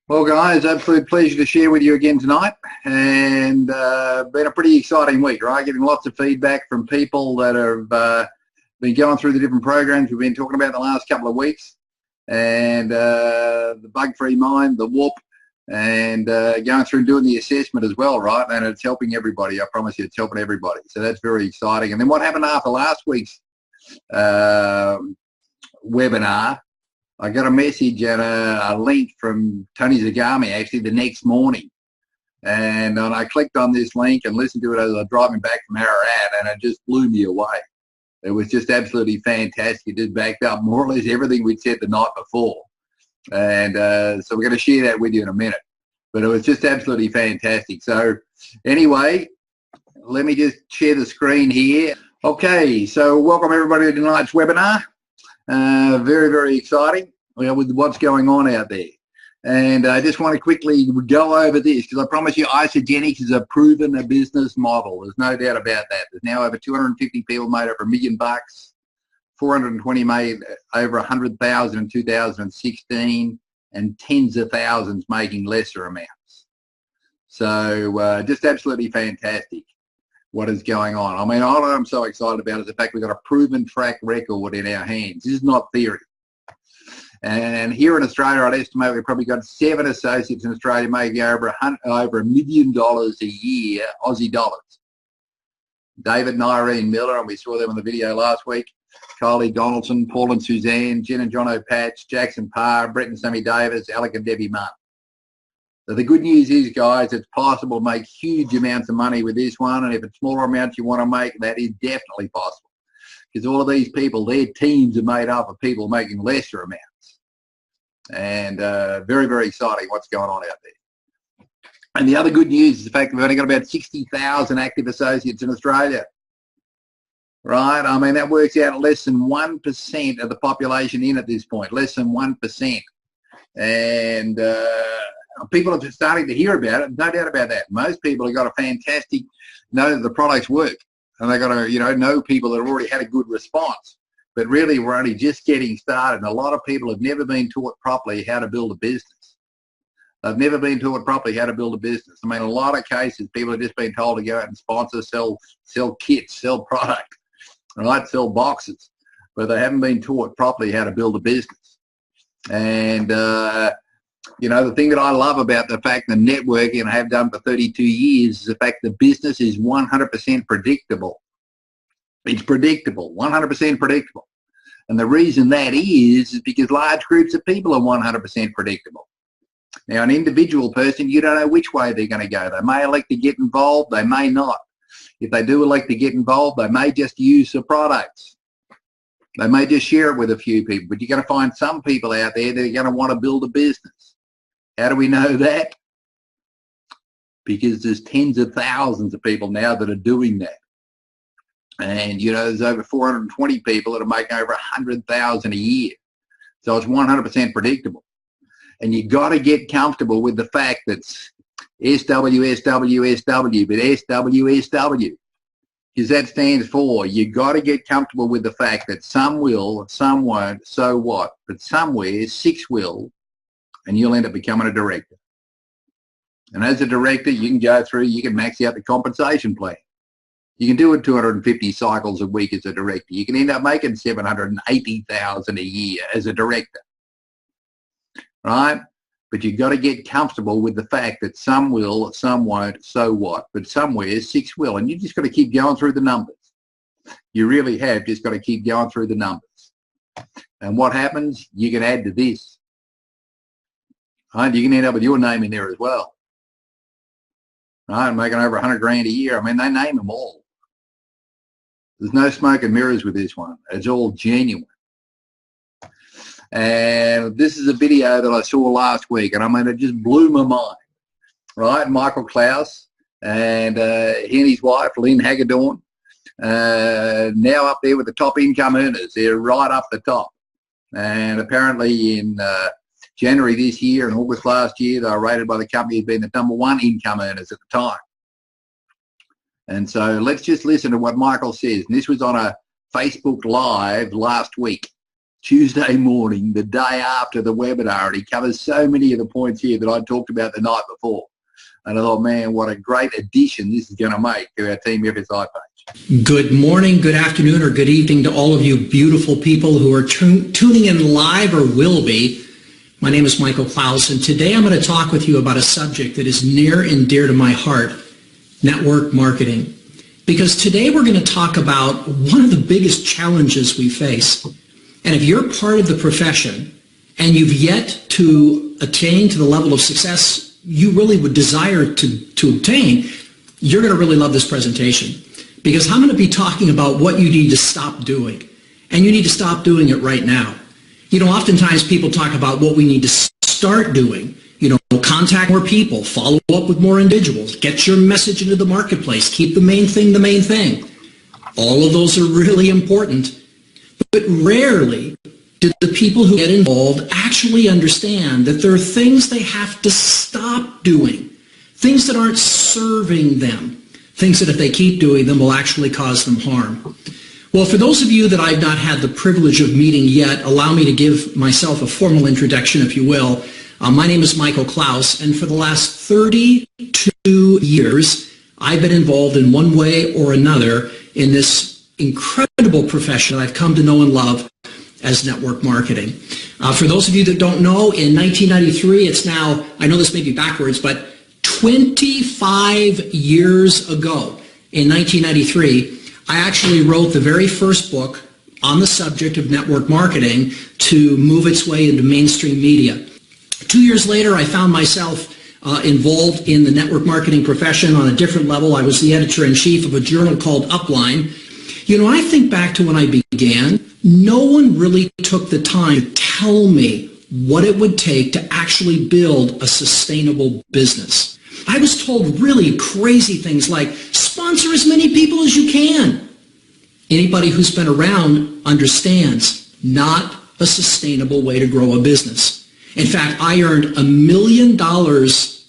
Well, guys, absolute pleasure to share with you again tonight, and been a pretty exciting week, right? Getting lots of feedback from people that have been going through the different programs we've been talking about the last couple of weeks, and the bug-free mind, the whoop, and going through and doing the assessment as well, right? And it's helping everybody. I promise you, it's helping everybody. So that's very exciting. And then what happened after last week's webinar? I got a message and a link from Tony Zagami actually the next morning. And I clicked on this link and listened to it as I was driving back from Ararat, and it just blew me away. It was just absolutely fantastic. It just backed up more or less everything we'd said the night before. And so we're going to share that with you in a minute. But it was just absolutely fantastic. So anyway, let me just share the screen here. Okay, so welcome everybody to tonight's webinar. Very, very exciting with what's going on out there. And I just want to quickly go over this because I promise you isogenics is a proven business model. There's no doubt about that. There's now over 250 people made over $1 million, 420 made over 100,000 in 2016, and tens of thousands making lesser amounts. So just absolutely fantastic what is going on. I mean, all I'm so excited about is the fact we've got a proven track record in our hands. This is not theory. And here in Australia, I'd estimate we've probably got 7 associates in Australia making over $1 million a year, Aussie dollars. David and Irene Miller, and we saw them in the video last week. Kylie Donaldson, Paul and Suzanne, Jen and John O'Patch, Jackson Parr, Brett and Sammy Davis, Alec and Debbie Munn. So the good news is, guys, it's possible to make huge amounts of money with this one, and if it's smaller amounts you want to make, that is definitely possible. Because all of these people, their teams are made up of people making lesser amounts. And very, very exciting what's going on out there. And the other good news is the fact that we've only got about 60,000 active associates in Australia. Right? I mean, that works out at less than 1% of the population in at this point, less than 1%. And people are starting to hear about it, no doubt about that. Most people have got a fantastic, know that the products work. And they've got to, know people that have already had a good response. But really, we're only just getting started. And a lot of people have never been taught properly how to build a business. They've never been taught properly how to build a business. I mean, in a lot of cases, people have just been told to go out and sponsor, sell kits, sell product, right? Sell boxes. But they haven't been taught properly how to build a business. And, the thing that I love about the fact the networking, and I have done for 32 years, is the fact the business is 100% predictable. It's predictable, 100% predictable. And the reason that is because large groups of people are 100% predictable. Now, an individual person, you don't know which way they're going to go. They may elect to get involved, they may not. If they do elect to get involved, they may just use the products. They may just share it with a few people, but you're going to find some people out there that are going to want to build a business. How do we know that? Because there's tens of thousands of people now that are doing that. And, there's over 420 people that are making over 100,000 a year. So it's 100% predictable. And you got to get comfortable with the fact that SWSWSW, but SWSW, because that stands for you got to get comfortable with the fact that some will, some won't, so what? But somewhere, 6 will, and you'll end up becoming a director. And as a director, you can go through, you can max out the compensation plan. You can do it 250 cycles a week as a director. You can end up making $780,000 a year as a director, right? But you've got to get comfortable with the fact that some will, some won't, so what? But somewhere 6 will, and you just got to keep going through the numbers. You really have just got to keep going through the numbers. And what happens? You can add to this. Right? You can end up with your name in there as well. Right? Making over 100 grand a year. I mean, they name them all. There's no smoke and mirrors with this one. It's all genuine. And this is a video that I saw last week, and I mean, it just blew my mind. Right? Michael Clouse and he and his wife, Lynn Hagedorn, now up there with the top income earners. They're right up the top. And apparently in January this year and August last year, they were rated by the company as being the #1 income earners at the time. And so let's just listen to what Michael says. And this was on a Facebook Live last week. Tuesday morning, the day after the webinar, and he covers so many of the points here that I talked about the night before. And I thought, man, what a great addition this is going to make to our Team FSI page. Good morning, good afternoon, or good evening to all of you beautiful people who are tuning in live or will be. My name is Michael Clouse, and today I'm going to talk with you about a subject that is near and dear to my heart, network marketing. Because today we're going to talk about one of the biggest challenges we face. And if you're part of the profession and you've yet to attain to the level of success you really would desire to obtain, you're going to really love this presentation. Because I'm going to be talking about what you need to stop doing. And you need to stop doing it right now. You know, oftentimes people talk about what we need to start doing. You know, contact more people, follow up with more individuals, get your message into the marketplace, keep the main thing the main thing. All of those are really important. But rarely do the people who get involved actually understand that there are things they have to stop doing, things that aren't serving them, things that if they keep doing them will actually cause them harm. Well, for those of you that I've not had the privilege of meeting yet, allow me to give myself a formal introduction, if you will. My name is Michael Clouse, and for the last 32 years, I've been involved in one way or another in this incredible profession I've come to know and love as network marketing. For those of you that don't know, in 1993, it's now, I know this may be backwards, but 25 years ago, in 1993, I actually wrote the very first book on the subject of network marketing to move its way into mainstream media. 2 years later, I found myself involved in the network marketing profession on a different level. I was the editor-in-chief of a journal called Upline. You know, I think back to when I began, no one really took the time to tell me what it would take to actually build a sustainable business. I was told really crazy things like, sponsor as many people as you can. Anybody who's been around understands not a sustainable way to grow a business. In fact, I earned $1 million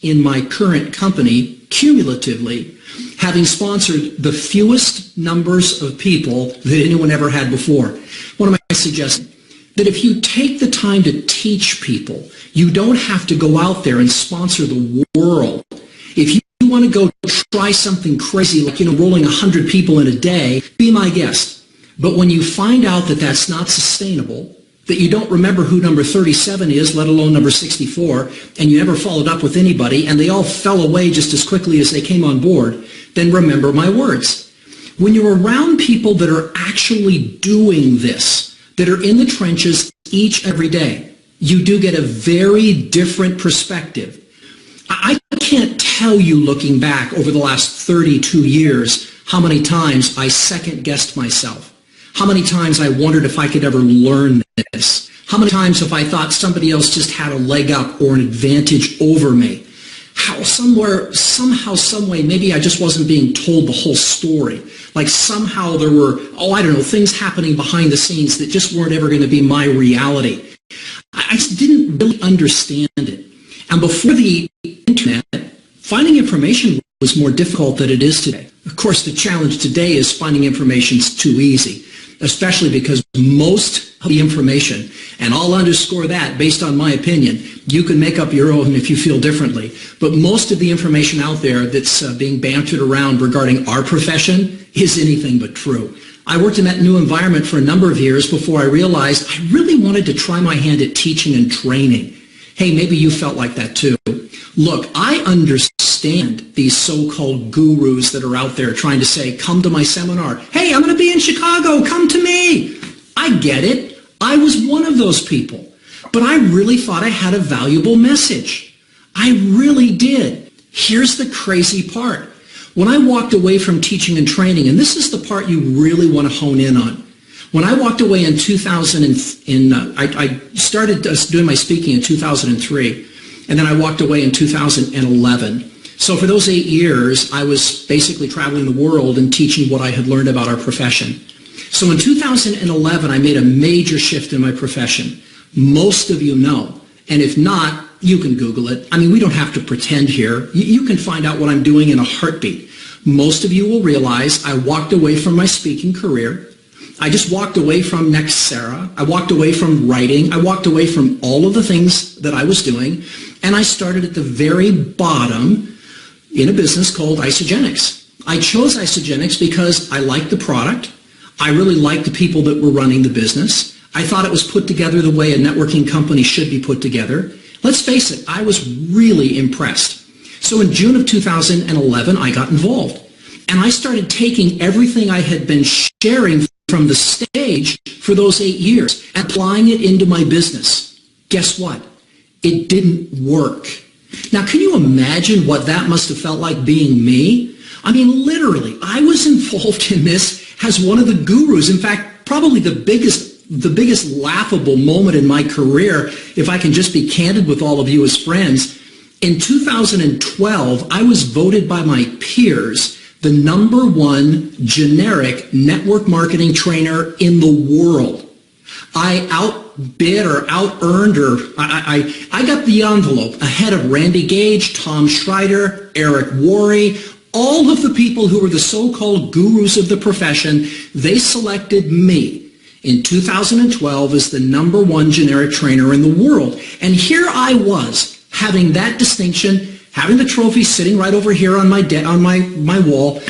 in my current company cumulatively, having sponsored the fewest numbers of people that anyone ever had before. What am I suggesting? That if you take the time to teach people, you don't have to go out there and sponsor the world. If you want to go try something crazy like, you know, rolling 100 people in a day, be my guest. But when you find out that that's not sustainable, that you don't remember who number 37 is, let alone number 64, and you never followed up with anybody, and they all fell away just as quickly as they came on board, then remember my words. When you're around people that are actually doing this, that are in the trenches every day, you do get a very different perspective. I can't tell you, looking back over the last 32 years, how many times I second-guessed myself. How many times I wondered if I could ever learn this. How many times have I thought somebody else just had a leg up or an advantage over me. How somehow, some way, maybe I just wasn't being told the whole story. Like somehow there were, things happening behind the scenes that just weren't ever going to be my reality. I just didn't really understand it. And before the internet, finding information was more difficult than it is today. Of course, the challenge today is finding information is too easy, especially because most of the information, and I'll underscore that based on my opinion, you can make up your own if you feel differently, but most of the information out there that's being bantered around regarding our profession is anything but true. I worked in that new environment for a number of years before I realized I really wanted to try my hand at teaching and training. Hey, maybe you felt like that too. Look, I understand these so-called gurus that are out there trying to say, come to my seminar. Hey, I'm going to be in Chicago. Come to me. I get it. I was one of those people. But I really thought I had a valuable message. I really did. Here's the crazy part. When I walked away from teaching and training, and this is the part you really want to hone in on. When I walked away in 2000, I started doing my speaking in 2003, and then I walked away in 2011. So for those 8 years, I was basically traveling the world and teaching what I had learned about our profession. So in 2011, I made a major shift in my profession. Most of you know, and if not, you can Google it. I mean, we don't have to pretend here. You can find out what I'm doing in a heartbeat. Most of you will realize I walked away from my speaking career. I just walked away from Next Sarah. I walked away from writing. I walked away from all of the things that I was doing, and I started at the very bottom in a business called Isogenics. I chose Isogenics because I liked the product. I really liked the people that were running the business. I thought it was put together the way a networking company should be put together. Let's face it, I was really impressed. So in June of 2011, I got involved. And I started taking everything I had been sharing from the stage for those 8 years and applying it into my business. Guess what? It didn't work. Now, can you imagine what that must have felt like being me? I mean, literally, I was involved in this as one of the gurus. In fact, probably the biggest laughable moment in my career, if I can just be candid with all of you as friends. In 2012, I was voted by my peers the #1 generic network marketing trainer in the world. I outbid or out-earned, or I got the envelope ahead of Randy Gage, Tom Schreider, Eric Worre, all of the people who were the so-called gurus of the profession. They selected me in 2012 as the #1 generic trainer in the world. And here I was, having that distinction, having the trophy sitting right over here on my wall.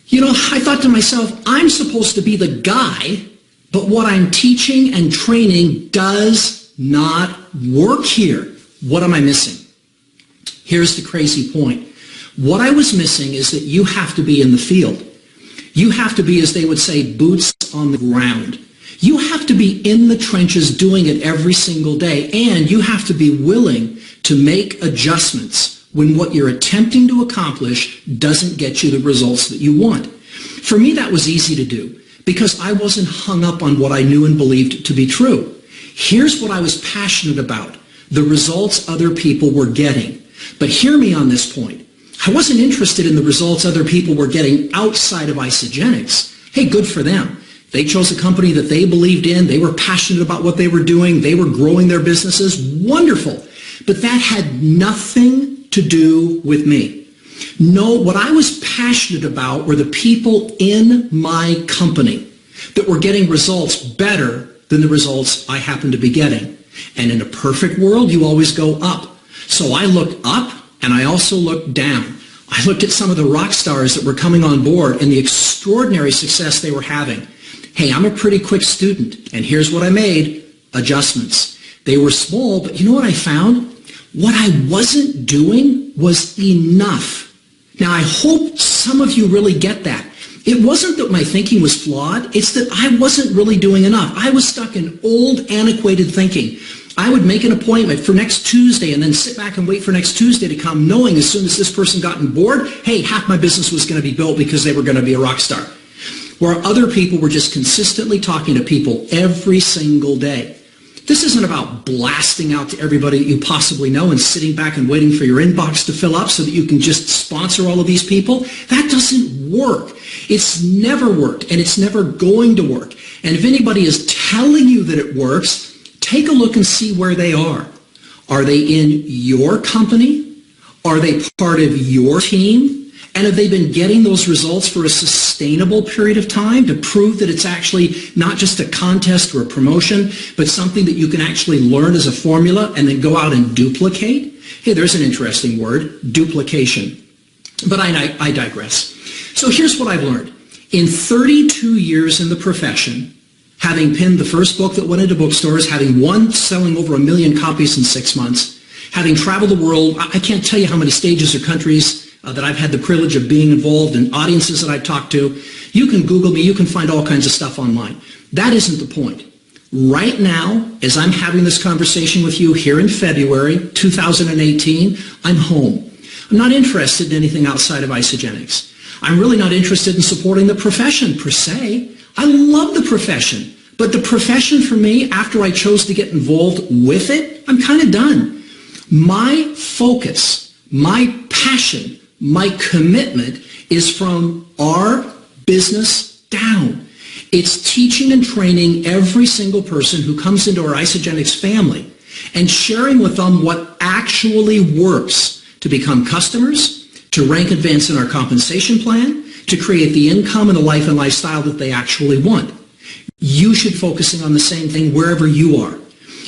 You know, I thought to myself, I'm supposed to be the guy, but what I'm teaching and training does not work here. What am I missing? Here's the crazy point. What I was missing is that you have to be in the field. You have to be, as they would say, boots on the ground. You have to be in the trenches doing it every single day, and you have to be willing to make adjustments when what you're attempting to accomplish doesn't get you the results that you want. For me, that was easy to do because I wasn't hung up on what I knew and believed to be true. Here's what I was passionate about, the results other people were getting. But hear me on this point. I wasn't interested in the results other people were getting outside of Isogenics. Hey, good for them. They chose a company that they believed in. They were passionate about what they were doing. They were growing their businesses. Wonderful. But that had nothing to do with me. No, what I was passionate about were the people in my company that were getting results better than the results I happened to be getting. And in a perfect world, you always go up. So I looked up and I also looked down. I looked at some of the rock stars that were coming on board and the extraordinary success they were having. Hey, I'm a pretty quick student, and here's what I made, adjustments. They were small, but you know what I found? What I wasn't doing was enough. Now, I hope some of you really get that. It wasn't that my thinking was flawed. It's that I wasn't really doing enough. I was stuck in old, antiquated thinking. I would make an appointment for next Tuesday and then sit back and wait for next Tuesday to come, knowing as soon as this person got on board, hey, half my business was going to be built because they were going to be a rock star. Where other people were just consistently talking to people every single day. This isn't about blasting out to everybody that you possibly know and sitting back and waiting for your inbox to fill up so that you can just sponsor all of these people. That doesn't work. It's never worked, and it's never going to work. And if anybody is telling you that it works, take a look and see where they are. Are they in your company? Are they part of your team? And have they been getting those results for a sustainable period of time to prove that it's actually not just a contest or a promotion, but something that you can actually learn as a formula and then go out and duplicate? Hey, there's an interesting word, duplication. But I digress. So here's what I've learned. In 32 years in the profession, having penned the first book that went into bookstores, having one selling over 1 million copies in 6 months, having traveled the world, I can't tell you how many stages or countries that I've had the privilege of being involved in, audiences that I've talked to. You can Google me, you can find all kinds of stuff online. That isn't the point. Right now, as I'm having this conversation with you here in February 2018, I'm home. I'm not interested in anything outside of Isogenics. I'm really not interested in supporting the profession per se. I love the profession, but the profession for me, after I chose to get involved with it, I'm kind of done. My focus, my passion, my commitment is from our business down. It's teaching and training every single person who comes into our Isogenics family and sharing with them what actually works to become customers, to rank advance in our compensation plan, to create the income and the life and lifestyle that they actually want. you should be focusing on the same thing wherever you are.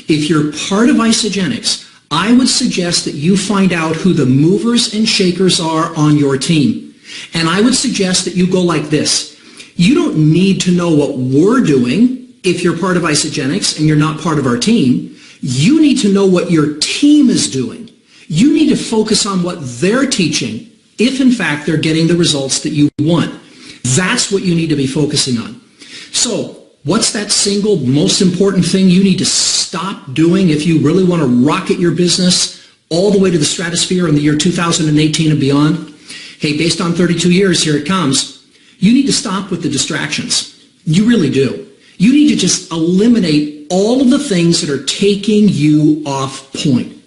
If you're part of Isagenix, I would suggest that you find out who the movers and shakers are on your team. And I would suggest that you go like this. You don't need to know what we're doing if you're part of Isagenix and you're not part of our team. You need to know what your team is doing. You need to focus on what they're teaching if, in fact, they're getting the results that you want. That's what you need to be focusing on. So, what's that single most important thing you need to stop doing if you really want to rocket your business all the way to the stratosphere in the year 2018 and beyond? Hey, based on 32 years, here it comes. You need to stop with the distractions. You really do. You need to just eliminate all of the things that are taking you off point.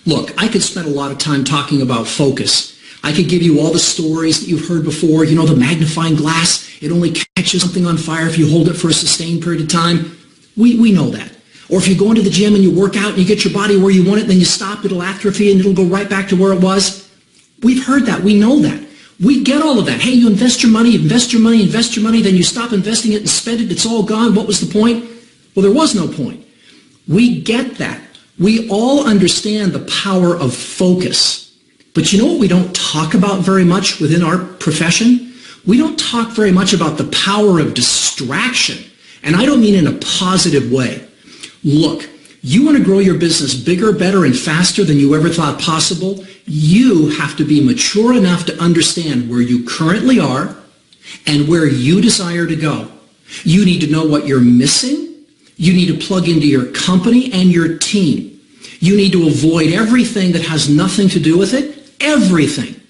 Look, I could spend a lot of time talking about focus. I could give you all the stories that you've heard before. You know, the magnifying glass, it only catches something on fire if you hold it for a sustained period of time. We know that. Or if you go into the gym and you work out and you get your body where you want it, then you stop, it'll atrophy and it'll go right back to where it was. We've heard that. We know that. We get all of that. Hey, you invest your money, then you stop investing it and spend it. It's all gone. What was the point? Well, there was no point. We get that. We all understand the power of focus. But you know what we don't talk about very much within our profession? We don't talk very much about the power of distraction. And I don't mean in a positive way. Look, you want to grow your business bigger, better, and faster than you ever thought possible? You have to be mature enough to understand where you currently are and where you desire to go. You need to know what you're missing. You need to plug into your company and your team. You need to avoid everything that has nothing to do with it. Everything.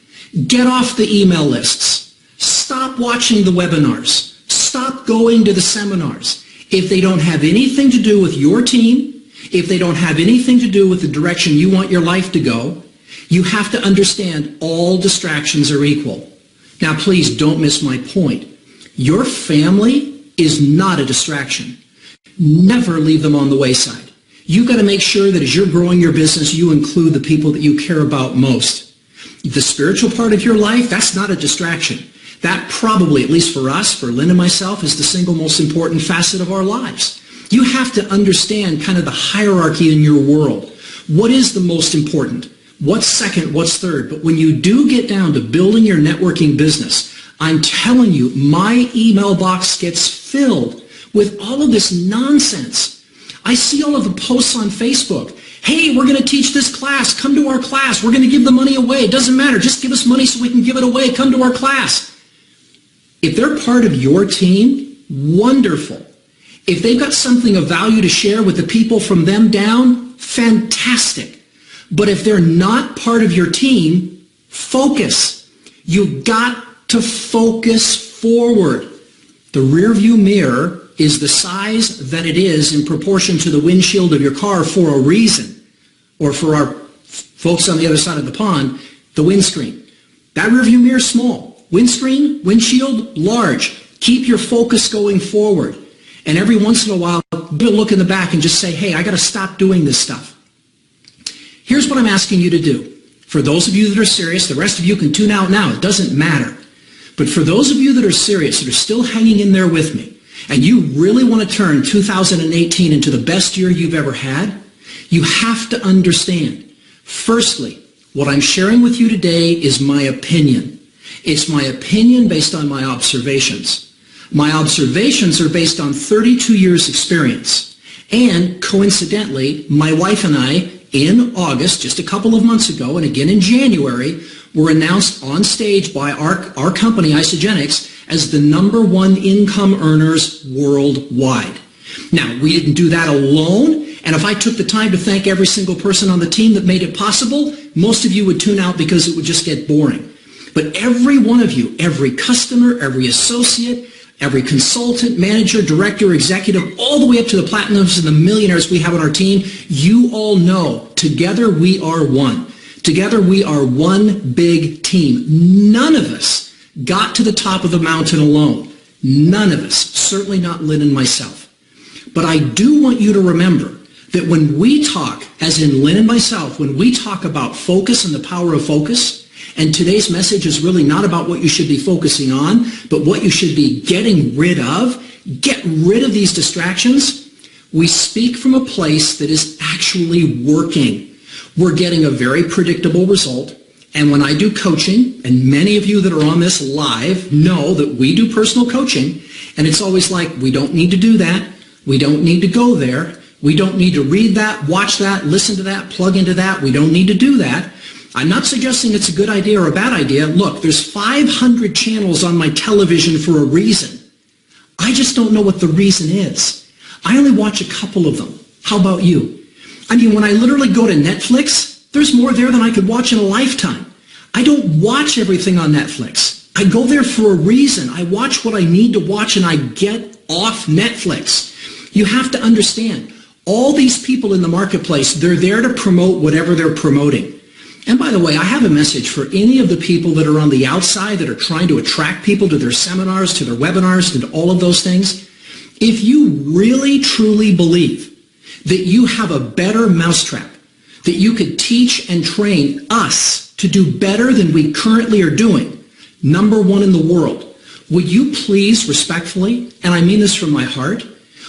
Get off the email lists. Stop watching the webinars. Stop going to the seminars. If they don't have anything to do with your team, if they don't have anything to do with the direction you want your life to go, you have to understand all distractions are equal. Now, please don't miss my point. Your family is not a distraction. Never leave them on the wayside. You've got to make sure that as you're growing your business, you include the people that you care about most. The spiritual part of your life, that's not a distraction. That probably, at least for us, for Lynn and myself, is the single most important facet of our lives. You have to understand kind of the hierarchy in your world. What is the most important? What's second? What's third? But when you do get down to building your networking business, I'm telling you, my email box gets filled with all of this nonsense. I see all of the posts on Facebook. Hey, we're going to teach this class. Come to our class. We're going to give the money away. It doesn't matter. Just give us money so we can give it away. Come to our class. If they're part of your team, wonderful. If they've got something of value to share with the people from them down, fantastic. But if they're not part of your team, focus. You've got to focus forward. The rearview mirror is the size that it is in proportion to the windshield of your car for a reason. Or for our folks on the other side of the pond, the windscreen. That rearview mirror is small. Windscreen, windshield, large. Keep your focus going forward. And every once in a while, look in the back and just say, hey, I got to stop doing this stuff. Here's what I'm asking you to do. For those of you that are serious, the rest of you can tune out now. It doesn't matter. But for those of you that are serious, that are still hanging in there with me, and you really want to turn 2018 into the best year you've ever had, you have to understand, firstly, what I'm sharing with you today is my opinion. It's my opinion based on my observations. My observations are based on 32 years experience. And coincidentally, my wife and I, in August, just a couple of months ago, and again in January, were announced on stage by our company, Isagenix, as the #1 income earners worldwide. Now, we didn't do that alone, and if I took the time to thank every single person on the team that made it possible, most of you would tune out because it would just get boring. But every one of you, every customer, every associate, every consultant, manager, director, executive, all the way up to the platinums and the millionaires we have on our team, you all know, together we are one. Together we are one big team. None of us got to the top of the mountain alone. None of us, certainly not Lynn and myself. But I do want you to remember that when we talk, as in Lynn and myself, when we talk about focus and the power of focus, and today's message is really not about what you should be focusing on, but what you should be getting rid of, get rid of these distractions, we speak from a place that is actually working. We're getting a very predictable result. And when I do coaching, and many of you that are on this live know that we do personal coaching, and it's always like, we don't need to do that. We don't need to go there. We don't need to read that, watch that, listen to that, plug into that. We don't need to do that. I'm not suggesting it's a good idea or a bad idea. Look, there's 500 channels on my television for a reason. I just don't know what the reason is. I only watch a couple of them. How about you? I mean, when I literally go to Netflix, there's more there than I could watch in a lifetime. I don't watch everything on Netflix. I go there for a reason. I watch what I need to watch and I get off Netflix. You have to understand, all these people in the marketplace, they're there to promote whatever they're promoting. And by the way, I have a message for any of the people that are on the outside that are trying to attract people to their seminars, to their webinars, to all of those things. If you really, truly believe that you have a better mousetrap, that you could teach and train us to do better than we currently are doing, number one in the world, would you please respectfully, and I mean this from my heart,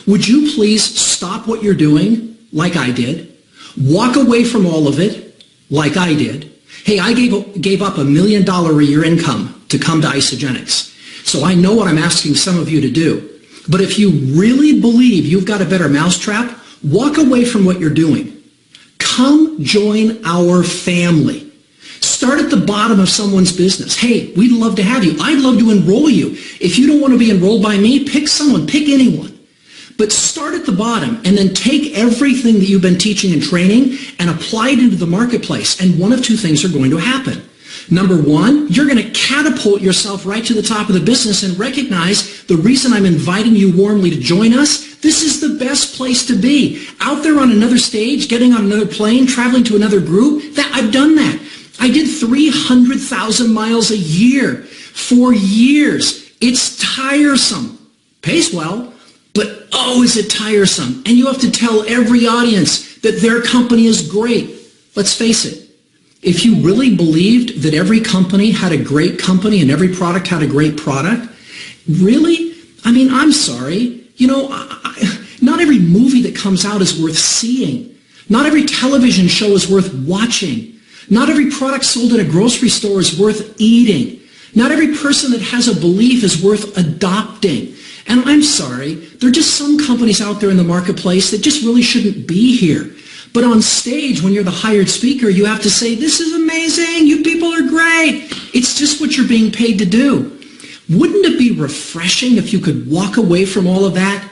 would you please stop what you're doing like I did, walk away from all of it like I did. Hey, I gave up $1 million a year income to come to Isogenics. So I know what I'm asking some of you to do. But if you really believe you've got a better mousetrap, walk away from what you're doing. Come join our family. Start at the bottom of someone's business. Hey, we'd love to have you. I'd love to enroll you. If you don't want to be enrolled by me, pick someone, pick anyone. But start at the bottom and then take everything that you've been teaching and training and apply it into the marketplace. And one of two things are going to happen. Number one, you're going to catapult yourself right to the top of the business and recognize the reason I'm inviting you warmly to join us. This is the best place to be. Out there on another stage, getting on another plane, traveling to another group, I've done that. I did 300,000 miles a year for years. It's tiresome. Pays well. But oh, is it tiresome? And you have to tell every audience that their company is great. Let's face it. If you really believed that every company had a great company and every product had a great product, really? I mean, I'm sorry. You know, not every movie that comes out is worth seeing. Not every television show is worth watching. Not every product sold at a grocery store is worth eating. Not every person that has a belief is worth adopting. And I'm sorry, there are just some companies out there in the marketplace that just really shouldn't be here. But on stage, when you're the hired speaker, you have to say, this is amazing, you people are great. It's just what you're being paid to do. Wouldn't it be refreshing if you could walk away from all of that?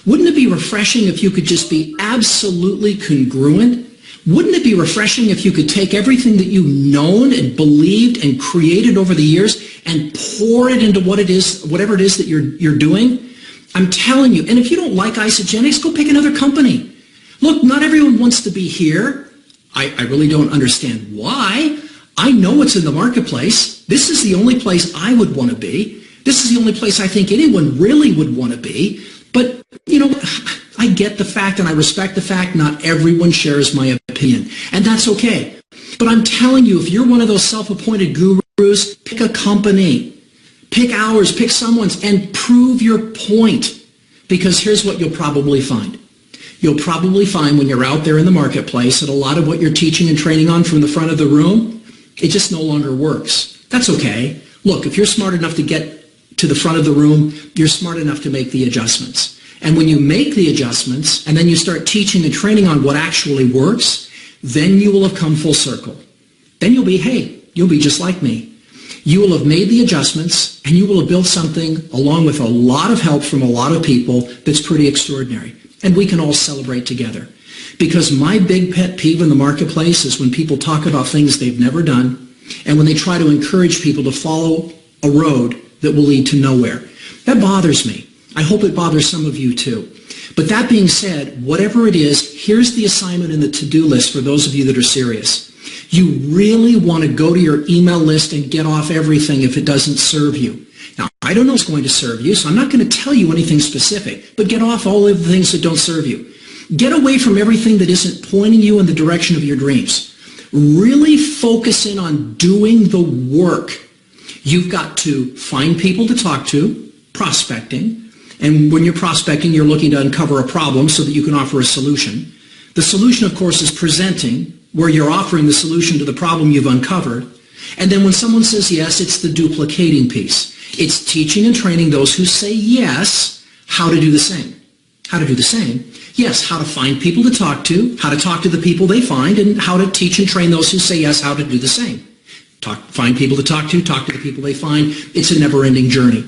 Wouldn't it be refreshing if you could just be absolutely congruent? Wouldn't it be refreshing if you could take everything that you've known and believed and created over the years and pour it into what it is, whatever it is that you're doing? I'm telling you, and if you don't like Isogenics, go pick another company. Look, not everyone wants to be here. I really don't understand why. I know it's in the marketplace. This is the only place I would want to be. This is the only place I think anyone really would want to be. But, you know, I get the fact and I respect the fact not everyone shares my opinion. And that's okay. But I'm telling you, if you're one of those self-appointed gurus, pick a company. Pick ours, pick someone's, and prove your point. Because here's what you'll probably find. You'll probably find when you're out there in the marketplace that a lot of what you're teaching and training on from the front of the room, it just no longer works. That's okay. Look, if you're smart enough to get to the front of the room, you're smart enough to make the adjustments. And when you make the adjustments and then you start teaching and training on what actually works, then you will have come full circle. Then you'll be just like me. You will have made the adjustments and you will have built something along with a lot of help from a lot of people that's pretty extraordinary. And we can all celebrate together. Because my big pet peeve in the marketplace is when people talk about things they've never done and when they try to encourage people to follow a road that will lead to nowhere. That bothers me. I hope it bothers some of you too. But that being said, whatever it is, here's the assignment in the to-do list for those of you that are serious. You really want to go to your email list and get off everything if it doesn't serve you. Now, I don't know what's going to serve you, so I'm not going to tell you anything specific, but get off all of the things that don't serve you. Get away from everything that isn't pointing you in the direction of your dreams. Really focus in on doing the work. You've got to find people to talk to, prospecting. And when you're prospecting, you're looking to uncover a problem so that you can offer a solution. The solution, of course, is presenting, where you're offering the solution to the problem you've uncovered. And then when someone says yes, it's the duplicating piece. It's teaching and training those who say yes how to do the same. How to do the same? Yes, how to find people to talk to, how to talk to the people they find, and how to teach and train those who say yes how to do the same. Find people to talk to the people they find. It's a never-ending journey.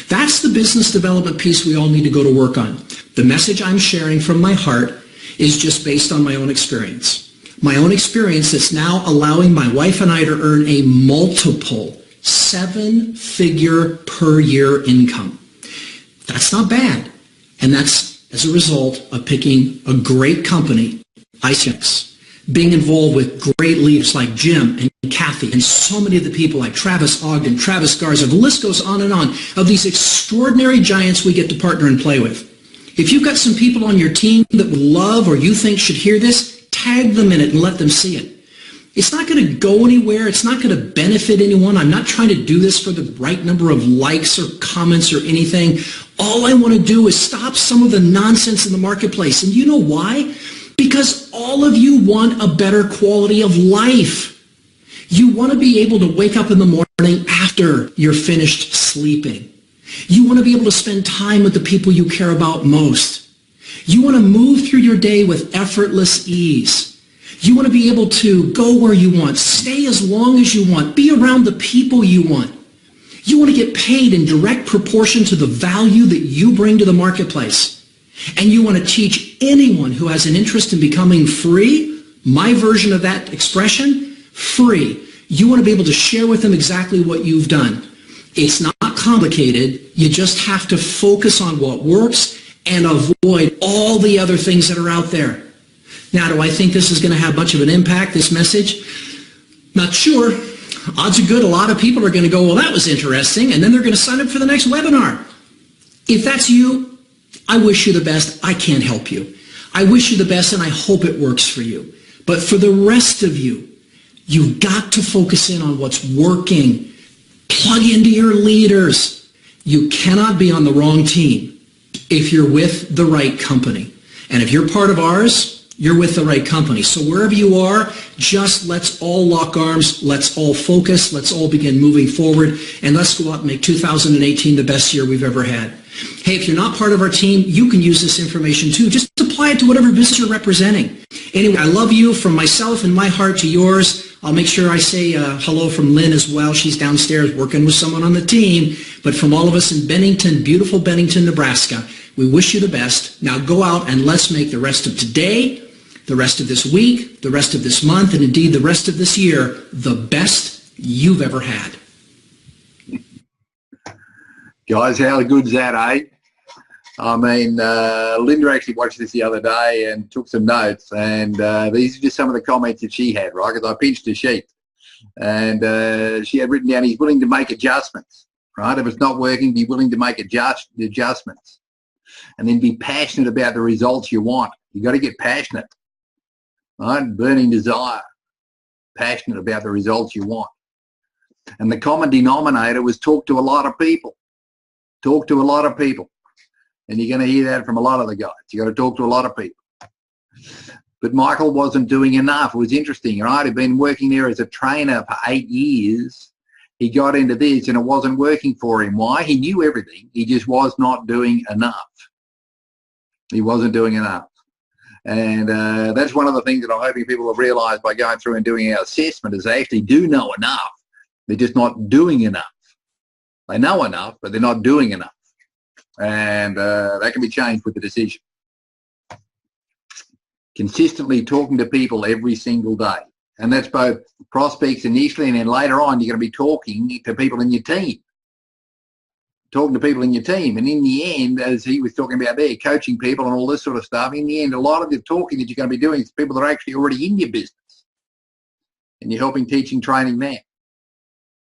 That's the business development piece we all need to go to work on. The message I'm sharing from my heart is just based on my own experience. My own experience that's now allowing my wife and I to earn a multiple 7-figure per year income. That's not bad. And that's as a result of picking a great company, ICX, being involved with great leaders like Jim and Kathy and so many of the people like Travis Ogden, Travis Garza. The list goes on and on of these extraordinary giants we get to partner and play with. If you've got some people on your team that would love or you think should hear this, tag them in it and let them see it. It's not going to go anywhere. It's not going to benefit anyone. I'm not trying to do this for the right number of likes or comments or anything. All I want to do is stop some of the nonsense in the marketplace. And you know why? Because all of you want a better quality of life. You want to be able to wake up in the morning after you're finished sleeping. You want to be able to spend time with the people you care about most. You want to move through your day with effortless ease. You want to be able to go where you want, stay as long as you want, be around the people you want. You want to get paid in direct proportion to the value that you bring to the marketplace. And you want to teach anyone who has an interest in becoming free, my version of that expression, free. You want to be able to share with them exactly what you've done. It's not complicated. You just have to focus on what works and avoid all the other things that are out there. Now, do I think this is going to have much of an impact, this message? Not sure. Odds are good a lot of people are going to go, well, that was interesting, and then they're going to sign up for the next webinar. If that's you, I wish you the best. I can't help you. I wish you the best, and I hope it works for you. But for the rest of you, you've got to focus in on what's working. Plug into your leaders. You cannot be on the wrong team if you're with the right company. And if you're part of ours, you're with the right company. So wherever you are, just let's all lock arms, let's all focus, let's all begin moving forward, and let's go out and make 2018 the best year we've ever had. Hey, if you're not part of our team, you can use this information too. Just apply it to whatever business you're representing. Anyway, I love you from myself and my heart to yours. I'll make sure I say hello from Lynn as well. She's downstairs working with someone on the team. But from all of us in Bennington, beautiful Bennington, Nebraska, we wish you the best. Now go out and let's make the rest of today, the rest of this week, the rest of this month, and indeed the rest of this year, the best you've ever had. Guys, how good's that, eh? I mean, Linda actually watched this the other day and took some notes, and these are just some of the comments that she had, right? Because I pinched a sheet, and she had written down, he's willing to make adjustments, right? If it's not working, be willing to make adjustments, and then be passionate about the results you want. You got to get passionate, right? Burning desire, passionate about the results you want. And the common denominator was talk to a lot of people. Talk to a lot of people. And you're going to hear that from a lot of the guys. You got to talk to a lot of people. But Michael wasn't doing enough. It was interesting, right? He'd been working there as a trainer for 8 years. He got into this and it wasn't working for him. Why? He knew everything. He just was not doing enough. He wasn't doing enough. And that's one of the things that I'm hoping people have realized by going through and doing our assessment is they actually do know enough. They're just not doing enough. They know enough, but they're not doing enough. And that can be changed with the decision. Consistently talking to people every single day. And that's both prospects initially, and then later on you're going to be talking to people in your team. Talking to people in your team. And in the end, as he was talking about there, coaching people and all this sort of stuff, in the end, a lot of the talking that you're going to be doing is people that are actually already in your business. And you're helping, teaching, training them.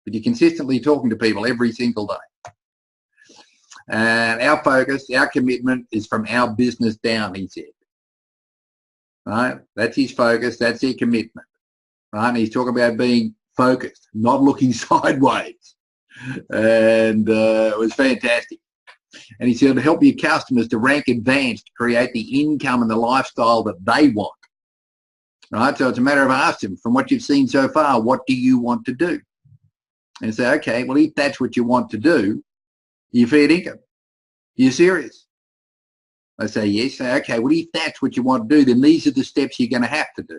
But you're consistently talking to people every single day. And our focus, our commitment is from our business down, he said. Right? That's his focus. That's their commitment. Right? And he's talking about being focused, not looking sideways. And it was fantastic. And he said, to help your customers to rank advanced, to create the income and the lifestyle that they want. Right? So it's a matter of asking them, from what you've seen so far, what do you want to do? And say, okay, well, if that's what you want to do, you fair income. You're serious? I say, yes. Say, okay, well, if that's what you want to do, then these are the steps you're going to have to do.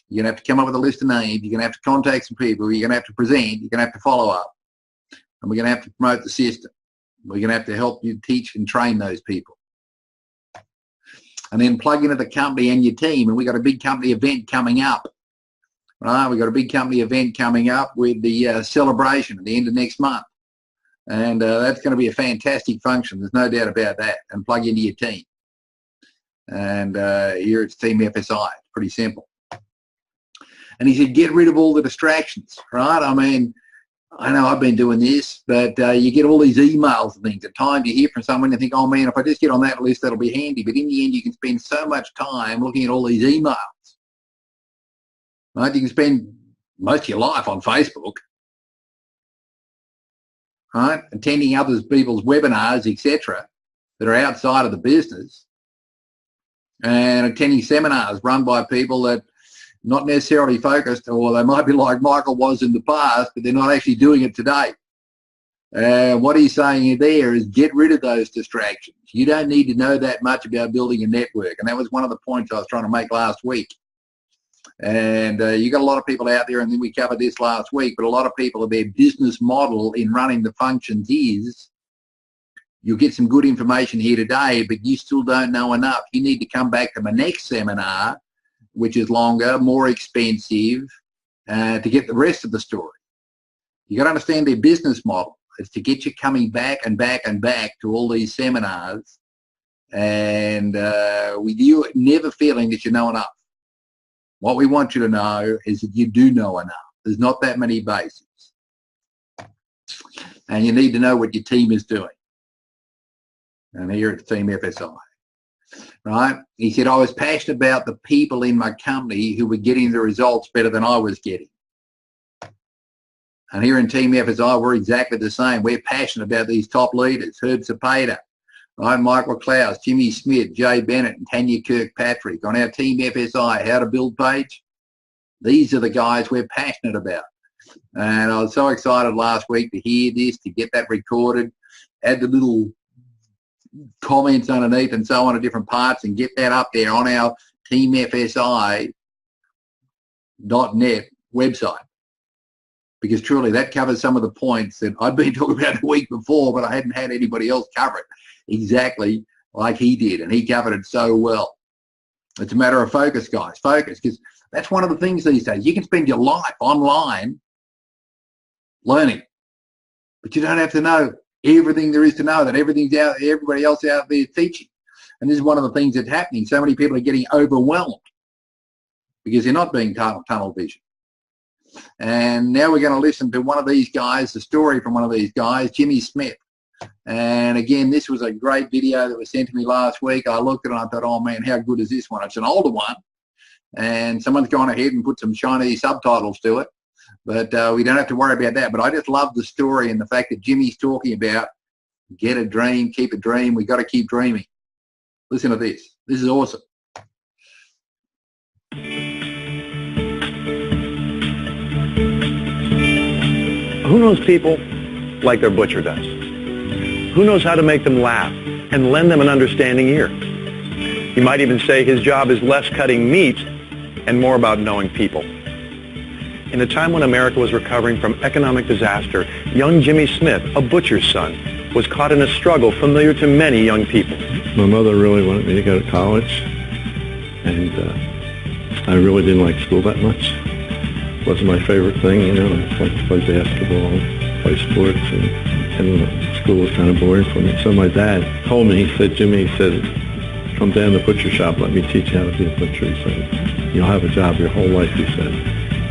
You're going to have to come up with a list of names. You're going to have to contact some people. You're going to have to present. You're going to have to follow up. And we're going to have to promote the system. We're going to have to help you teach and train those people. And then plug into the company and your team. And we've got a big company event coming up. Right? We've got a big company event coming up with the celebration at the end of next month. And that's going to be a fantastic function. There's no doubt about that. And plug into your team. And here it's Team FSI. It's pretty simple. And he said, get rid of all the distractions, right? I mean, I know I've been doing this, but you get all these emails and things. At times you hear from someone and think, oh, man, if I just get on that list, that'll be handy. But in the end, you can spend so much time looking at all these emails. Right? You can spend most of your life on Facebook, right? Attending other people's webinars, etc., that are outside of the business, and attending seminars run by people that not necessarily focused, or they might be like Michael was in the past, but they're not actually doing it today. What he's saying there is get rid of those distractions. You don't need to know that much about building a network. And that was one of the points I was trying to make last week. And you got a lot of people out there, and then we covered this last week, but a lot of people, their business model in running the functions is, you'll get some good information here today, but you still don't know enough. You need to come back to my next seminar, which is longer, more expensive, to get the rest of the story. You got to understand their business model. It's to get you coming back and back and back to all these seminars, and with you never feeling that you know enough. What we want you to know is that you do know enough. There's not that many basics. And you need to know what your team is doing. And here at Team FSI. Right? He said, I was passionate about the people in my company who were getting the results better than I was getting. And here in Team FSI, we're exactly the same. We're passionate about these top leaders, Herb Cepeda, right? Michael Clouse, Jimmy Smith, Jay Bennett, and Tanya Kirkpatrick. On our Team FSI How to Build page, these are the guys we're passionate about. And I was so excited last week to hear this, to get that recorded, add the little comments underneath and so on at different parts, and get that up there on our teamfsi.net website, because truly that covers some of the points that I'd been talking about the week before, but I hadn't had anybody else cover it exactly like he did, and he covered it so well. It's a matter of focus, guys. Focus, because that's one of the things these days. You can spend your life online learning, but you don't have to know everything there is to know, that everything's out, everybody else out there teaching. And this is one of the things that's happening. So many people are getting overwhelmed because they're not being tunnel vision. And now we're going to listen to one of these guys, the story from one of these guys, Jimmy Smith. And again, this was a great video that was sent to me last week. I looked at it and I thought, oh man, how good is this one? It's an older one. And someone's gone ahead and put some Chinese subtitles to it. But we don't have to worry about that. But I just love the story and the fact that Jimmy's talking about get a dream, keep a dream. We got to keep dreaming. Listen to this. This is awesome. Who knows people like their butcher does? Who knows how to make them laugh and lend them an understanding ear? You might even say his job is less cutting meat and more about knowing people. In a time when America was recovering from economic disaster, young Jimmy Smith, a butcher's son, was caught in a struggle familiar to many young people. My mother really wanted me to go to college, and I really didn't like school that much. It wasn't my favorite thing, you know. I like to play basketball, play sports, and school was kind of boring for me. So my dad told me, he said, Jimmy, he said, come down to the butcher shop, let me teach you how to be a butcher. He said, you'll have a job your whole life, he said.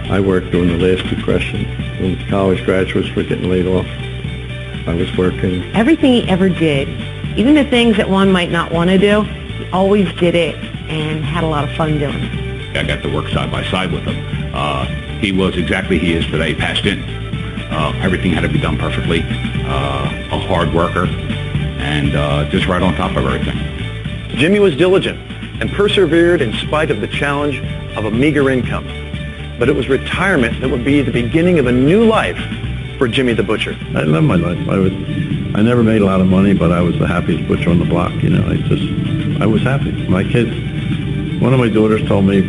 I worked during the last Depression when college graduates were getting laid off. I was working. Everything he ever did, even the things that one might not want to do, he always did it and had a lot of fun doing it. I got to work side by side with him. He was exactly he is today, passed in. Everything had to be done perfectly. A hard worker, and just right on top of everything. Jimmy was diligent and persevered in spite of the challenge of a meager income. But it was retirement that would be the beginning of a new life for Jimmy the Butcher. I love my life. I never made a lot of money, but I was the happiest butcher on the block. You know, I was happy. My kids, one of my daughters told me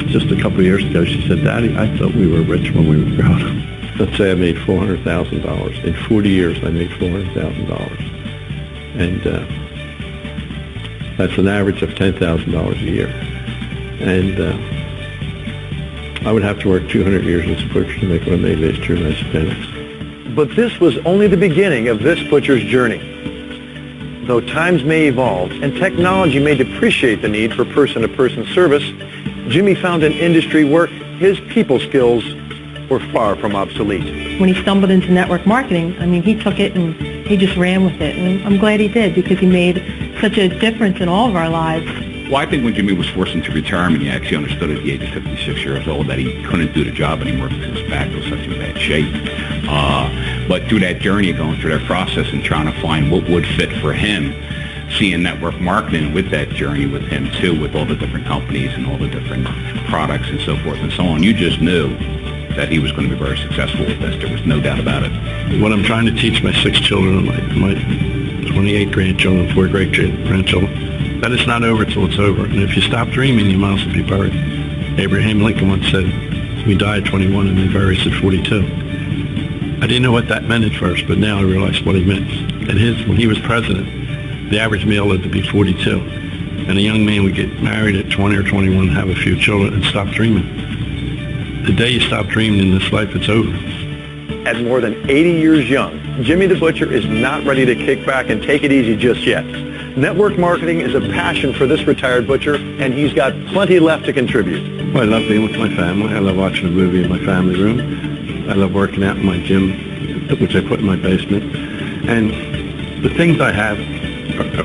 just a couple of years ago, she said, "Daddy, I thought we were rich when we were growing up." Let's say I made $400,000. In 40 years, I made $400,000. And that's an average of $10,000 a year. And I would have to work 200 years as a butcher to make what I made these two nice pennies. But this was only the beginning of this butcher's journey. Though times may evolve and technology may depreciate the need for person-to-person service, Jimmy found an industry where his people skills were far from obsolete. When he stumbled into network marketing, I mean, he took it and he just ran with it. And I'm glad he did, because he made such a difference in all of our lives. Well, I think when Jimmy was forced into retirement, he actually understood at the age of 56 years old that he couldn't do the job anymore because his back was such in bad shape. But through that journey, going through that process and trying to find what would fit for him, seeing network marketing with that journey with him too, with all the different companies and all the different products and so forth and so on, you just knew that he was going to be very successful with this. There was no doubt about it. What I'm trying to teach my 6 children, my 28 grandchildren, 4 great-grandchildren, that it's not over till it's over. And if you stop dreaming, you might as well be buried. Abraham Lincoln once said, "We die at 21 and they bury us at 42. I didn't know what that meant at first, but now I realize what he meant. When he was president, the average male lived to be 42. And a young man would get married at 20 or 21, have a few children, and stop dreaming. The day you stop dreaming in this life, it's over. At more than 80 years young, Jimmy the Butcher is not ready to kick back and take it easy just yet. Network marketing is a passion for this retired butcher, and he's got plenty left to contribute. Well, I love being with my family. I love watching a movie in my family room. I love working out in my gym, which I put in my basement. And the things I have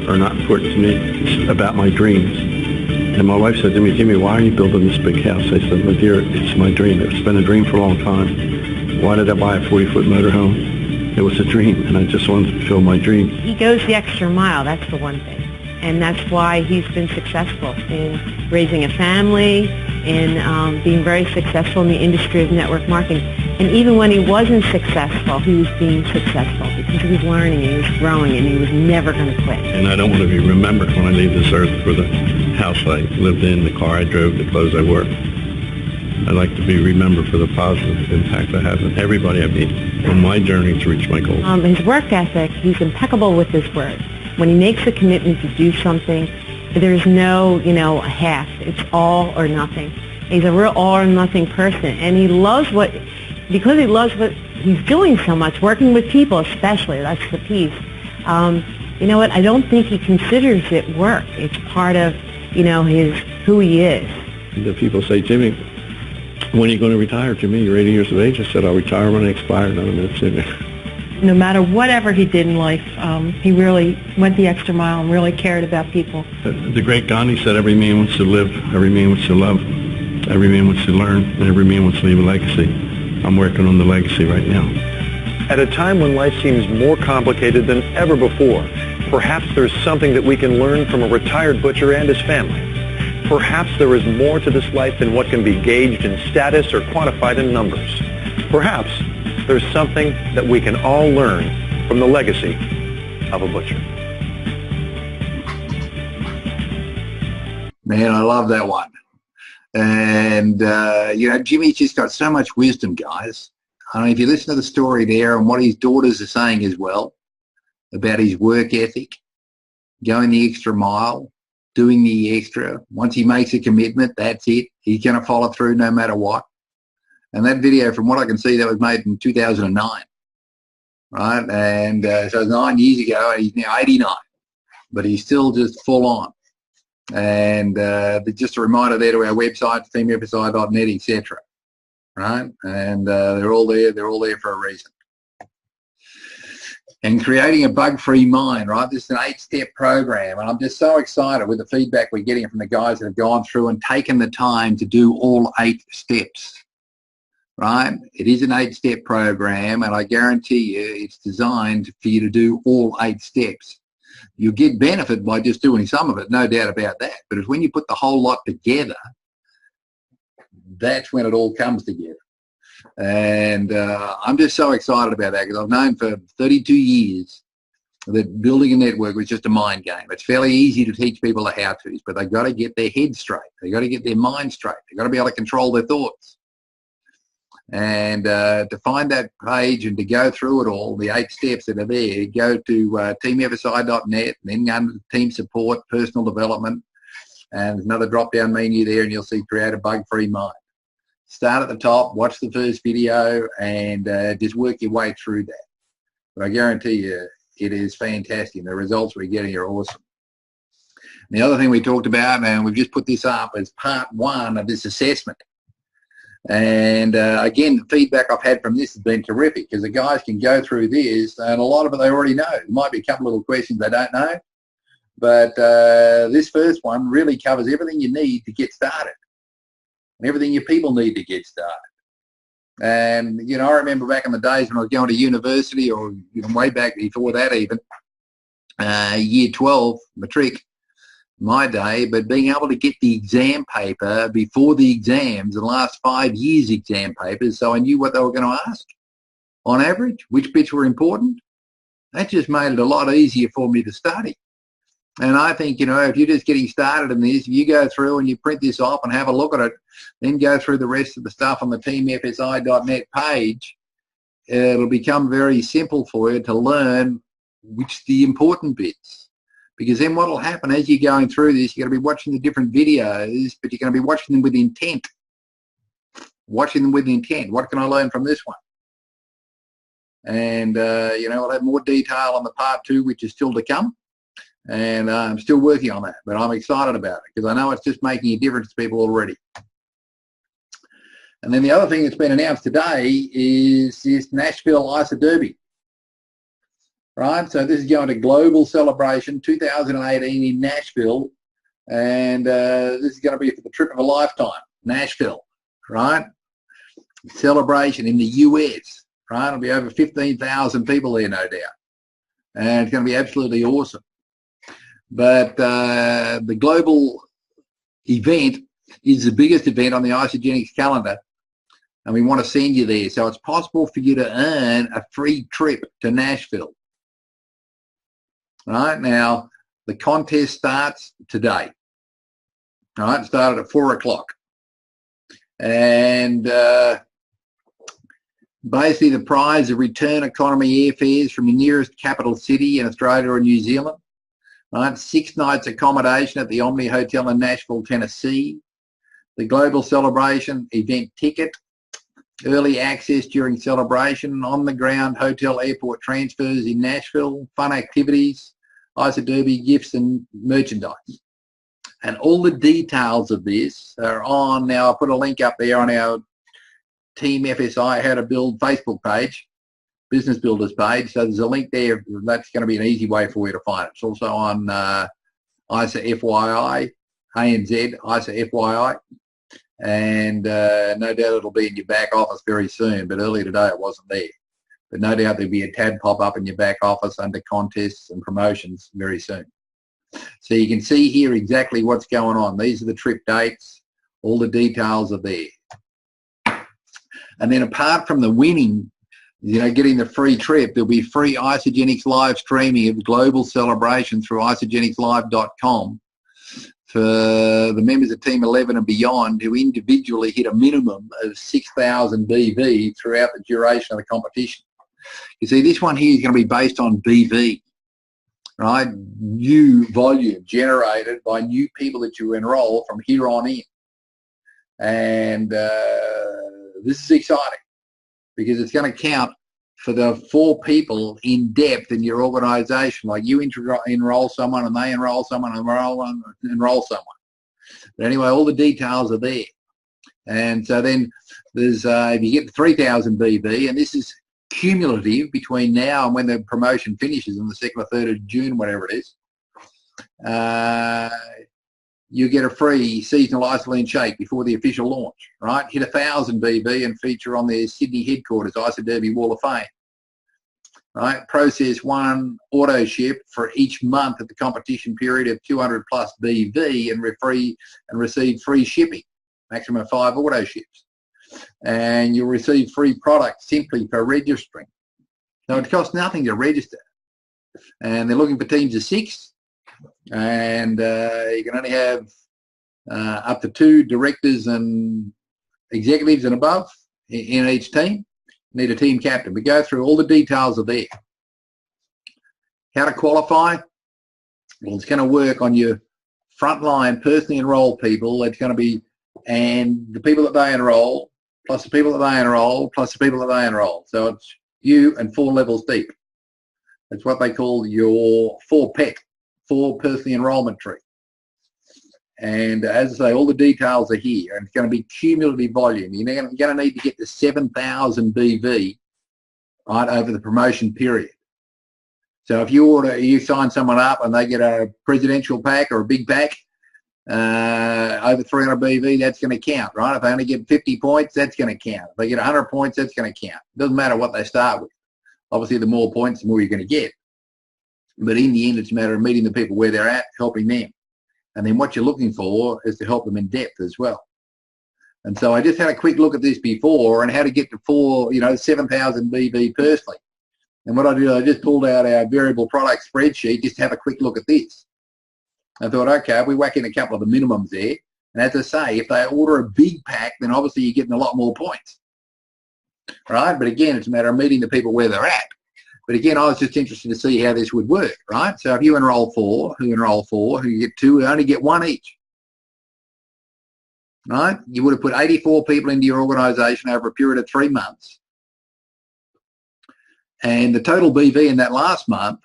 are not important to me. It's about my dreams. And my wife said to me, "Jimmy, why are you building this big house?" I said, "My dear, it's my dream. It's been a dream for a long time. Why did I buy a 40-foot motorhome? It was a dream, and I just wanted to fulfill my dream." He goes the extra mile, that's the one thing. And that's why he's been successful in raising a family, in being very successful in the industry of network marketing. And even when he wasn't successful, he was being successful because he was learning and he was growing and he was never going to quit. And I don't want to be remembered when I leave this earth for the house I lived in, the car I drove, the clothes I wore. I'd like to be remembered for the positive impact I have on everybody I meet on my journey to reach my goals. His work ethic, he's impeccable with his word. When he makes a commitment to do something, there's no, half. It's all or nothing. He's a real all or nothing person, and he loves because he loves what he's doing so much, working with people especially. That's the piece. You know what? I don't think he considers it work. It's part of, who he is. The people say, "Jimmy, when are you going to retire?" "Jimmy, you're 80 years of age." I said, "I'll retire when I expire." Not a minute sooner. No matter whatever he did in life, he really went the extra mile and really cared about people. The great Gandhi said, "Every man wants to live, every man wants to love, every man wants to learn, and every man wants to leave a legacy." I'm working on the legacy right now. At a time when life seems more complicated than ever before, perhaps there's something that we can learn from a retired butcher and his family. Perhaps there is more to this life than what can be gauged in status or quantified in numbers. Perhaps there's something that we can all learn from the legacy of a butcher. Man, I love that one. And, Jimmy's just got so much wisdom, guys. I mean, if you listen to the story there and what his daughters are saying as well about his work ethic, going the extra mile, doing the extra. Once he makes a commitment, that's it. He's going to follow through no matter what. And that video, from what I can see, that was made in 2009, right? And so 9 years ago, and he's now 89, but he's still just full on. And just a reminder there to our website, femurpsi.net, etc. Right? And they're all there. They're all there for a reason. And creating a bug-free mind, right? This is an 8-step program, and I'm just so excited with the feedback we're getting from the guys that have gone through and taken the time to do all 8 steps, right? It is an 8-step program, and I guarantee you it's designed for you to do all 8 steps. You get benefit by just doing some of it, no doubt about that. But it's when you put the whole lot together, that's when it all comes together. And I'm just so excited about that because I've known for 32 years that building a network was just a mind game. It's fairly easy to teach people the how-tos, but they've got to get their head straight. They've got to get their mind straight. They've got to be able to control their thoughts. And to find that page and to go through it all, the 8 steps that are there, go to teamfsi.net, then under team support, personal development, and there's another drop-down menu there, and you'll see create a bug-free mind. Start at the top, watch the first video, and just work your way through that. But I guarantee you, it is fantastic. The results we're getting are awesome. And the other thing we talked about, and we've just put this up, is part 1 of this assessment. And again, the feedback I've had from this has been terrific because the guys can go through this, and a lot of it they already know. There might be a couple of little questions they don't know, but this first one really covers everything you need to get started and everything your people need to get started. And, you know, I remember back in the days when I was going to university, or way back before that even, year 12, matric, my day, but being able to get the exam paper before the exams, the last 5 years exam papers, so I knew what they were going to ask on average, which bits were important. That just made it a lot easier for me to study. And I think, you know, if you're just getting started in this, if you go through and you print this off and have a look at it, then go through the rest of the stuff on the teamfsi.net page, it'll become very simple for you to learn the important bits. Because then what will happen as you're going through this, you're going to be watching the different videos, but you're going to be watching them with intent. Watching them with intent. What can I learn from this one? And, you know, I'll have more detail on the part 2, which is still to come. And I'm still working on that, but I'm excited about it because I know it's just making a difference to people already. And then the other thing that's been announced today is this Nashville ISA Derby. Right, so this is going to Global Celebration 2018 in Nashville, and this is going to be for the trip of a lifetime, Nashville, right? Celebration in the US, right? It'll be over 15,000 people there, no doubt, and it's going to be absolutely awesome. But the global event is the biggest event on the Isogenics calendar, and we want to send you there. So it's possible for you to earn a free trip to Nashville. Right, now, the contest starts today. All right, it started at 4 o'clock. And basically the prize of return economy airfares from your nearest capital city in Australia or New Zealand. Right, 6 nights accommodation at the Omni Hotel in Nashville, Tennessee. The Global Celebration event ticket. Early access during celebration. On the ground hotel airport transfers in Nashville. Fun activities. ISA Derby, gifts and merchandise. And all the details of this are on, now I'll put a link up there on our Team FSI How to Build Facebook page, Business Builders page. So there's a link there. That's going to be an easy way for you to find it. It's also on ISA FYI, ANZ, ISA FYI. And no doubt it'll be in your back office very soon, but earlier today it wasn't there. But no doubt there'll be a tab pop up in your back office under contests and promotions very soon. So you can see here exactly what's going on. These are the trip dates. All the details are there. And then apart from the winning, you know, getting the free trip, there'll be free Isogenics live streaming of global celebration through isogenicslive.com for the members of Team 11 and beyond who individually hit a minimum of 6,000 BV throughout the duration of the competition. You see, this one here is going to be based on BV, right? New volume generated by new people that you enroll from here on in. And this is exciting because it's going to count for the 4 people in depth in your organization. Like you enroll someone and they enroll someone and enroll someone. But anyway, all the details are there. And so then there's, if you get 3,000 BV, and this is cumulative between now and when the promotion finishes on the 2nd or 3rd of June, whatever it is, you get a free seasonal isolene shake before the official launch, right? Hit 1,000 BV and feature on their Sydney headquarters, ISA Derby Wall of Fame. right? Process 1 auto ship for each month of the competition period of 200 plus BV and receive free shipping, maximum of 5 auto ships. And you'll receive free products simply for registering. So it costs nothing to register. And they're looking for teams of 6, and you can only have up to 2 directors and executives and above in each team. You need a team captain. We go through all the details of there. How to qualify? Well, it's going to work on your frontline personally enrolled people. It's going to be, and the people that they enroll, plus the people that they enroll, plus the people that they enroll. So it's you and 4 levels deep. It's what they call your 4-PET, 4 personally enrollment tree. And as I say, all the details are here, and it's going to be cumulative volume. You're going to need to get to 7,000 BV, right, over the promotion period. So if you sign someone up and they get a presidential pack or a big pack over 300 BV, that's going to count, right? If they only get 50 points, that's going to count. If they get 100 points, that's going to count. It doesn't matter what they start with. Obviously, the more points, the more you're going to get. But in the end, it's a matter of meeting the people where they're at, helping them. And then what you're looking for is to help them in depth as well. And so I just had a quick look at this before and how to get to 7,000 BV personally. And what I did, I just pulled out our variable product spreadsheet just to have a quick look at this. I thought, okay, we whack in a couple of the minimums there. And as I say, if they order a big pack, then obviously you're getting a lot more points. Right? But again, it's a matter of meeting the people where they're at. But again, I was just interested to see how this would work, right? So if you enroll 4, who you get 2, who only get 1 each, right? You would have put 84 people into your organisation over a period of 3 months. And the total BV in that last month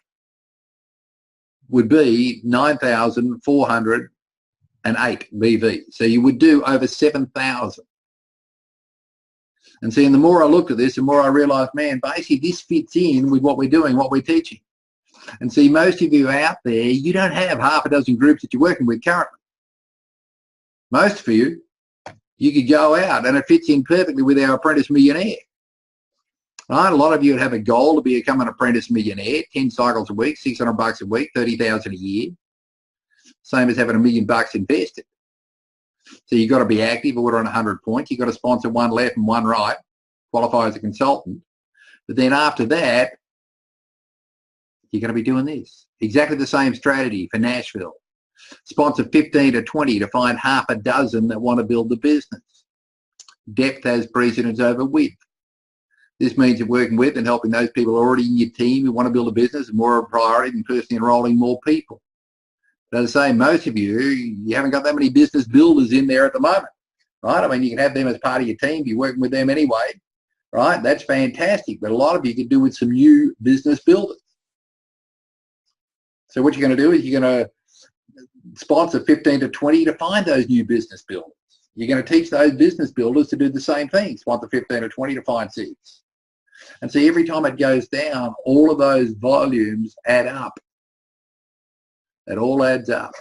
would be 9,408 BV. So you would do over 7,000. And see, and the more I looked at this, the more I realised, man, basically this fits in with what we're doing, what we're teaching. And see, most of you out there, you don't have half a dozen groups that you're working with currently. Most of you could go out and it fits in perfectly with our apprentice millionaire. Right? A lot of you would have a goal to become an apprentice millionaire, 10 cycles a week, $600 a week, 30,000 a year. Same as having $1 million invested. So you've got to be active, order on 100 points. You've got to sponsor 1 left and 1 right, qualify as a consultant. But then after that, you're going to be doing this. Exactly the same strategy for Nashville. Sponsor 15 to 20 to find half a dozen that want to build the business. Depth has precedence over width. This means you're working with and helping those people already in your team who want to build a business more of a priority than personally enrolling more people. But as I say, most of you haven't got that many business builders in there at the moment, right? I mean, you can have them as part of your team. You're working with them anyway, right? That's fantastic. But a lot of you can do with some new business builders. So what you're going to do is you're going to sponsor 15 to 20 to find those new business builders. You're going to teach those business builders to do the same thing, sponsor 15 to 20 to find 6. And see, every time it goes down, all of those volumes add up. It all adds up.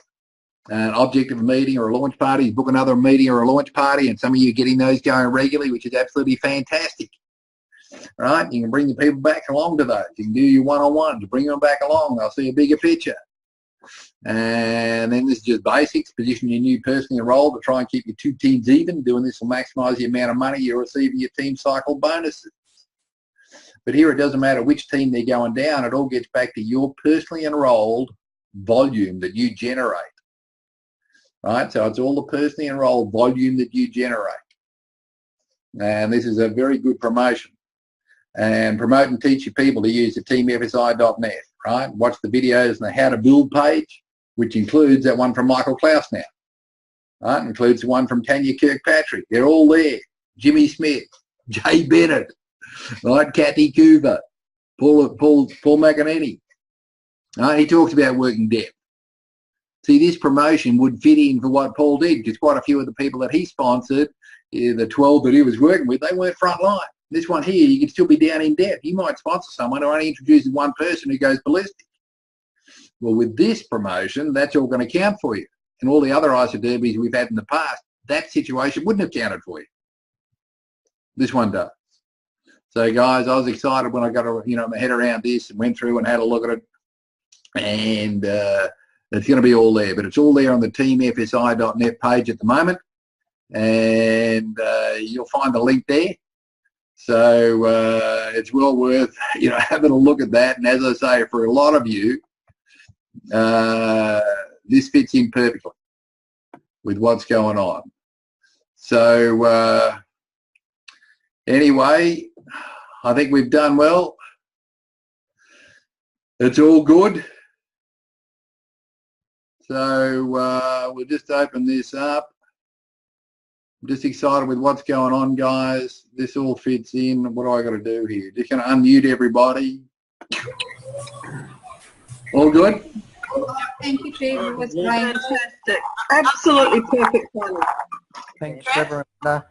An objective meeting or a launch party, you book another meeting or a launch party, and some of you are getting those going regularly, which is absolutely fantastic. Right? You can bring the people back along to those. You can do your one-on-ones, bring them back along. They'll see a bigger picture. And then this is just basics. Position your new personally enrolled to try and keep your 2 teams even. Doing this will maximise the amount of money you're receiving your team cycle bonuses. But here it doesn't matter which team they're going down. It all gets back to your personally enrolled volume that you generate. Right? So it's all the personally enrolled volume that you generate. And this is a very good promotion. And promote and teach your people to use the teamfsi.net. Right? Watch the videos and the how to build page, which includes that one from Michael Clouse now. Right? Includes the one from Tanya Kirkpatrick. They're all there. Jimmy Smith, Jay Bennett, right? Kathy Coover, Paul McEnany. He talks about working depth. See, this promotion would fit in for what Paul did, because quite a few of the people that he sponsored, the 12 that he was working with, they weren't front line. This one here, you can still be down in depth. You might sponsor someone who only introduces one person who goes ballistic. Well, with this promotion, that's all going to count for you. And all the other ISA derbies we've had in the past, that situation wouldn't have counted for you. This one does. So guys, I was excited when I got my head around this and went through and had a look at it, and it's going to be all there. But it's all there on the teamfsi.net page at the moment, and you'll find the link there. So it's well worth having a look at that. And as I say, for a lot of you, this fits in perfectly with what's going on. So anyway, I think we've done well. It's all good. So we'll just open this up. I'm just excited with what's going on, guys. This all fits in. What do I got to do here? Just going to unmute everybody. All good? Thank you, Chief. It was great. Fantastic. Absolutely perfect planning. Thanks, everyone.